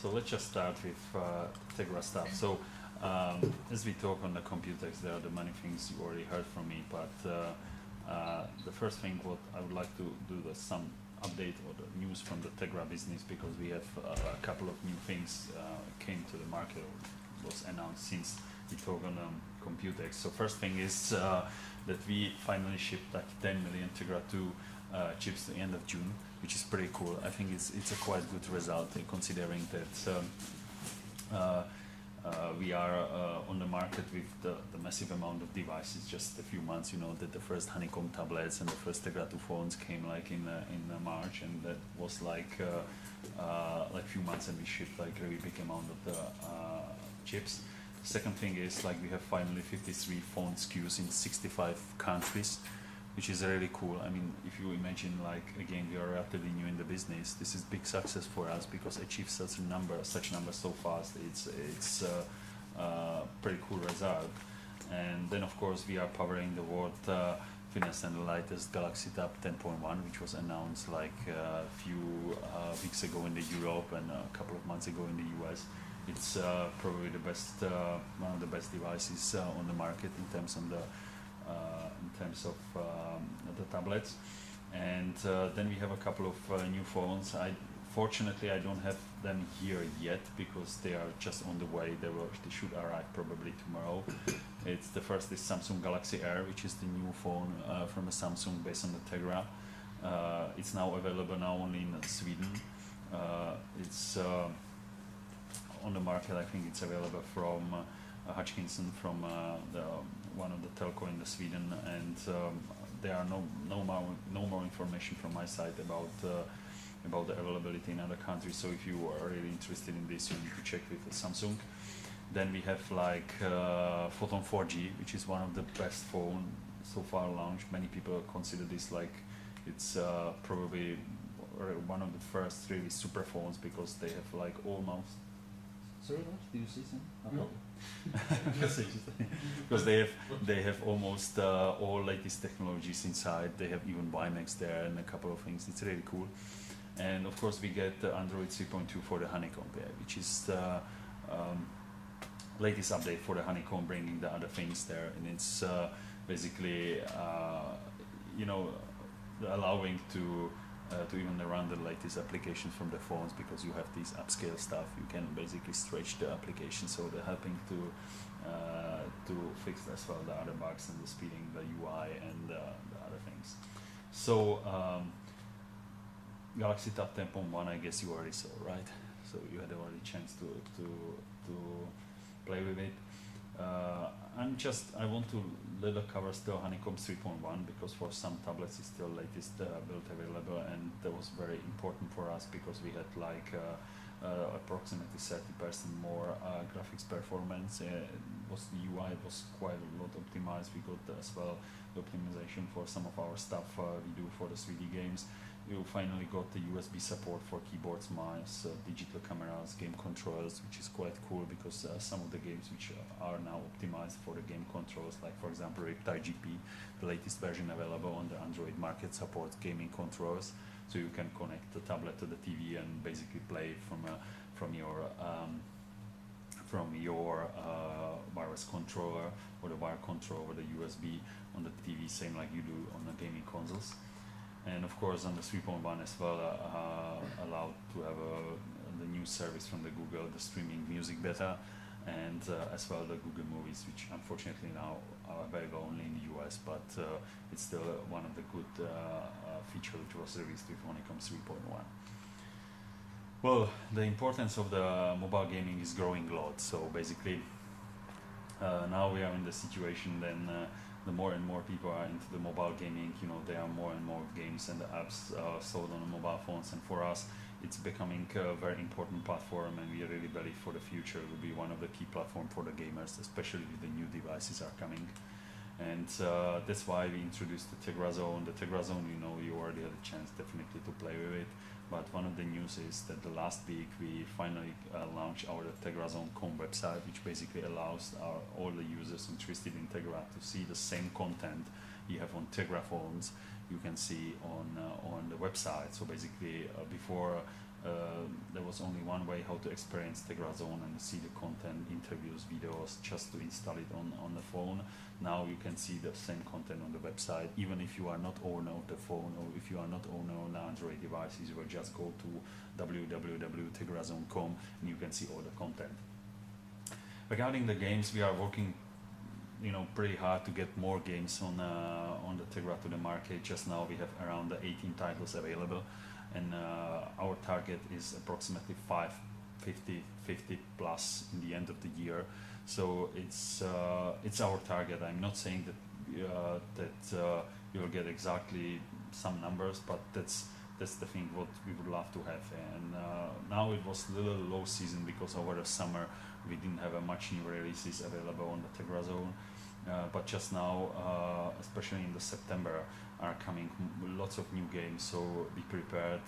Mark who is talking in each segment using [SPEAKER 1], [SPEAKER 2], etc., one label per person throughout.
[SPEAKER 1] So let's just start with Tegra stuff. So as we talk on the Computex, there are the many things you already heard from me, but the first thing what I would like to do is some update or the news from the Tegra business, because we have a couple of new things came to the market or was announced since we talk on Computex. So first thing is that we finally shipped like 10 million Tegra 2 chips at the end of June, which is pretty cool. I think it's a quite good result considering that we are on the market with the massive amount of devices. Just a few months, you know, that the first Honeycomb tablets and the first Tegra 2 phones came like in March, and that was like few months, and we shipped like a really big amount of the chips. The second thing is like we have finally 53 phone SKUs in 65 countries, which is really cool. I mean, if you imagine, like, again, we are relatively new in the business, this is big success for us because achieve such numbers so fast. It's pretty cool result. And then of course we are powering the world finest and the lightest Galaxy Tab 10.1, which was announced like a few weeks ago in the Europe and a couple of months ago in the US. It's probably the best, one of the best devices on the market in terms of the tablets. And then we have a couple of new phones. Fortunately, I don't have them here yet because they are just on the way. They should arrive probably tomorrow. The first is Samsung Galaxy Air, which is the new phone from Samsung based on the Tegra. It's now available only in Sweden. It's on the market. I think it's available from Hutchinson, from one of the telco in Sweden, and there are no more information from my side about the availability in other countries. So if you are really interested in this, you need to check with Samsung. Then we have like Photon 4G, which is one of the best phone so far launched. Many people consider this like it's probably one of the first really super phones, because they have like almost. Sorry, do you see some?
[SPEAKER 2] No.
[SPEAKER 1] Because they have almost all latest technologies inside. They have even WiMAX there and a couple of things. It's really cool. And of course we get Android 3.2 for the Honeycomb, which is the latest update for the Honeycomb, bringing the other things there. And it's basically you know, allowing to even run the latest applications from the phones, because you have this upscale stuff. You can basically stretch the application, so they're helping to fix as well the other bugs and the speeding, the UI and the other things. So Galaxy Tab 10.1, I guess you already saw, right? So you had already chance to play with it. I want to little cover still Honeycomb 3.1, because for some tablets it's still latest build available, and that was very important for us because we had like approximately 30% more graphics performance. The UI was quite a lot optimized. We got as well the optimization for some of our stuff we do for the 3D games. We finally got the USB support for keyboards, mice, digital cameras, game controllers, which is quite cool, because some of the games which are now optimized for the game controls, like for example Riptide GP, the latest version available on the Android market, supports gaming controllers, so you can connect the tablet to the TV and basically play from your wireless controller or the wire controller or the USB on the TV, same like you do on the gaming consoles. And of course on the 3.1 as well, allowed to have the new service from the Google, the streaming music beta, and as well the Google Movies, which unfortunately now are available only in the US, but it's still one of the good feature which was released with Honeycomb 3.1. Well, the importance of the mobile gaming is growing a lot. So basically now we are in the situation then the more and more people are into the mobile gaming, you know, there are more and more games and the apps sold on the mobile phones, and for us it's becoming a very important platform, and we really believe for the future it will be one of the key platforms for the gamers, especially if the new devices are coming. And that's why we introduced the Tegra Zone. The Tegra Zone, you know, you already had a chance definitely to play with it, but one of the news is that the last week we finally launched our Tegra Zone.com website, which basically allows all the users interested in Tegra to see the same content you have on Tegra phones, you can see on the website. So basically before there was only one way how to experience Tegra Zone and see the content, interviews, videos, just to install it on the phone. Now you can see the same content on the website, even if you are not owner of the phone, or if you are not owner on Android devices. You will just go to www.tegrazone.com and you can see all the content. Regarding the games, we are working pretty hard to get more games on the Tegra to the market. Just now we have around 18 titles available, and our target is approximately 50 plus in the end of the year. So it's our target. I'm not saying that you'll get exactly some numbers, but that's the thing what we would love to have. And now it was a little low season because over the summer we didn't have much new releases available on the Tegra Zone. But just now, especially in the September, are coming lots of new games. So be prepared.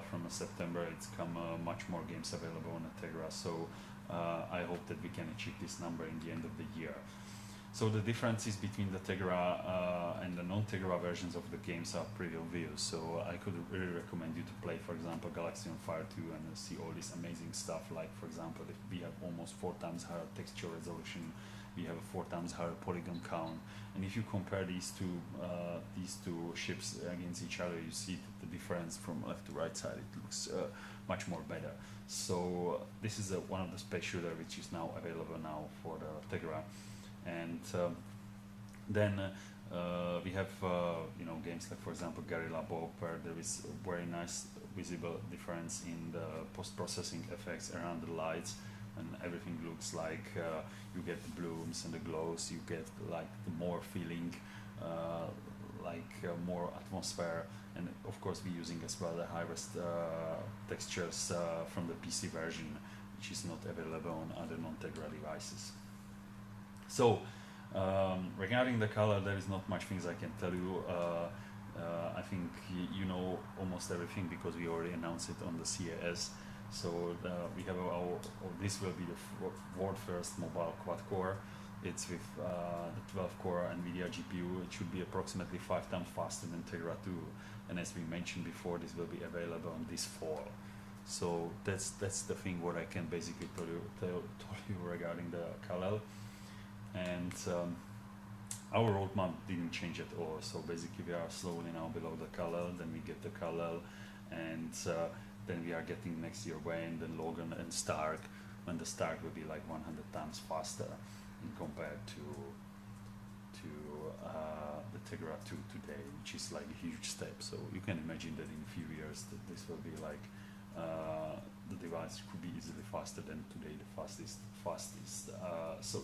[SPEAKER 1] From September, it's come much more games available on the Tegra. So I hope that we can achieve this number in the end of the year. So the differences between the Tegra and the non-Tegra versions of the games are pretty obvious. So I could really recommend you to play, for example, Galaxy on Fire 2 and see all this amazing stuff. Like, for example, if we have almost 4 times higher texture resolution, we have a 4 times higher polygon count, and if you compare these two ships against each other, you see that the difference from left to right side, it looks much more better. So this is one of the space shooter which is now available now for the Tegra. And then we have games like, for example, Guerrilla Bob, where there is a very nice visible difference in the post-processing effects around the lights, and everything looks like you get the blooms and the glows, you get like the more feeling, more atmosphere. And of course we're using as well the highest textures from the PC version, which is not available on other non-Tegra devices. So regarding the color, there is not much things I can tell you. I think you know almost everything because we already announced it on the CES. So we have this will be the world first mobile quad core. It's with the 12 core NVIDIA GPU. It should be approximately 5 times faster than Tegra 2. And as we mentioned before, this will be available on this fall. So that's the thing what I can basically tell you regarding the Kal-El. And our roadmap didn't change at all. So basically we are slowly now below the Kal-El, then we get the Kal-El, and then we are getting next year Wayne, then Logan and Stark, when the Stark will be like 100 times faster compared to the Tegra 2 today, which is like a huge step. So you can imagine that in a few years that this will be like the device could be easily faster than today the fastest. So